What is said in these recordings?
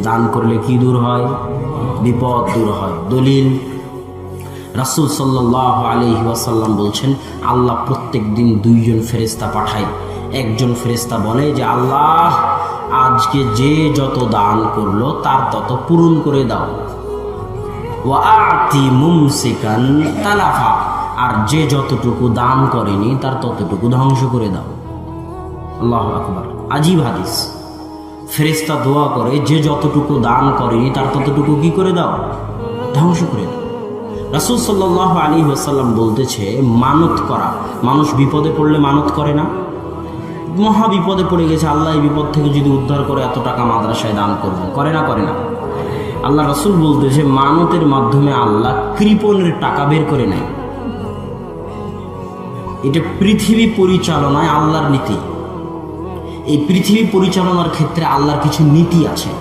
দান করলে কি দূর হয়? বিপদ দূর হয়। দলিল, রাসূল সাল্লাল্লাহু আলাইহি ওয়াসাল্লাম বলছেন, আল্লাহ প্রত্যেক দিন দুইজন ফেরেশতা পাঠায়। একজন ফেরেশতা বলে যে আল্লাহ, আজকে যে যত দান করলো তার তত পূরণ করে দাও। ওয়া আতি মুমসিকান তালাফা, আর যে যতটুকু দান করেনি তার ততটুকু ধ্বংস করে দাও। আল্লাহু আকবার। আজীব হাদিস। ফেরেশতা দোয়া করে যে যতটুকু দান করেনি তার ততটুকু কি করে দাও? ধ্বংস করে দাও। রাসূল সাল্লাল্লাহু আলাইহি ওয়াসাল্লাম বলতেছে, মানত করা, মানুষ বিপদে পড়লে মানত করে না? মহা বিপদে পড়ে গেছে, আল্লাহ এই বিপদ থেকে যদি উদ্ধার করে এত টাকা মাদ্রাসায় দান করবে, করে না? করে না। আল্লাহ রাসূল বলতেছে, মানতের মাধ্যমে আল্লাহ কৃপণের টাকা বের করে নেয়। এটা পৃথিবী পরিচালনায় আল্লাহর নীতি। এই পৃথিবী পরিচালনার ক্ষেত্রে আল্লাহর কিছু নীতি আছে,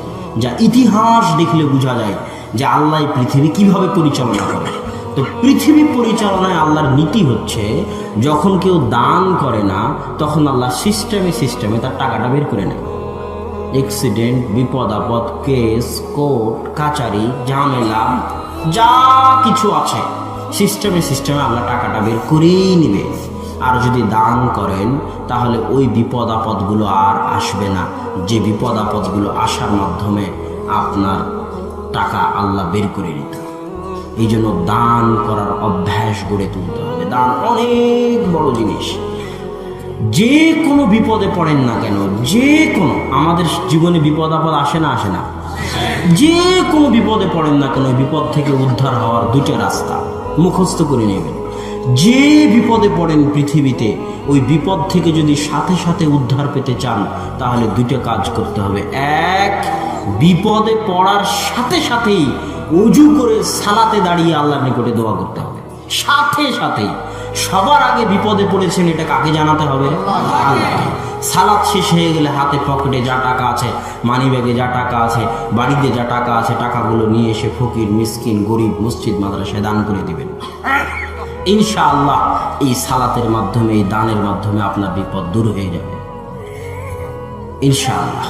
যা ইতিহাস দেখলে বোঝা যায় যে আল্লাহ এই পৃথিবী কিভাবে পরিচালনা করে। তো পৃথিবী পরিচালনায় আল্লাহর নীতি হচ্ছে, যখন কেউ দান করে না তখন আল্লাহ সিস্টেমে তার টাকাটা বের করে নেয়। অ্যাক্সিডেন্ট, বিপদ আপদ, কেস, কোর্ট কাচারি, ঝামেলা, যা কিছু আছে সিস্টেমে আল্লাহ টাকাটা বের করেই নেবে। আর যদি দান করেন তাহলে ওই বিপদ আপদগুলো আর আসবে না, যে বিপদ আপদগুলো আসার মাধ্যমে আপনার টাকা আল্লাহ বের করে নিত। এই জন্য দান করার অভ্যাস গড়ে তুলতে হবে। দান অনেক বড় জিনিস। যে কোনো বিপদে পড়েন না কেন, যে কোনো, আমাদের জীবনে বিপদ আপদ আসে না? আসে না? যে কোনো বিপদে পড়েন না কেন, বিপদ থেকে উদ্ধার হওয়ার দুটো রাস্তা মুখস্থ করে নেবেন। যে বিপদে পড়েন পৃথিবীতে, ওই বিপদ থেকে যদি সাথে সাথে উদ্ধার পেতে চান তাহলে দুটো কাজ করতে হবে। এক, বিপদে পড়ার সাথে সাথেই ওযু করে সালাতে দাঁড়িয়ে আল্লাহর নিকটে দোয়া করতে হবে। সাথে সাথেই, সবার আগে বিপদে পড়েছেন এটা কাকে জানাতে হবে? আল্লাহকে। সালাত শেষ হয়ে গেলে হাতে পকেটে যা টাকা আছে, মানি ব্যাগে যা টাকা আছে, বাড়িতে যা টাকা আছে, টাকাগুলো নিয়ে এসে ফকির, মিসকিন, গরিব, মসজিদ মাদ্রাসায় দান করে দিবেন। ইনশাআল্লাহ এই সালাতের মাধ্যমে, এই দানের মাধ্যমে আপনার বিপদ দূর হয়ে যাবে ইনশাআল্লাহ।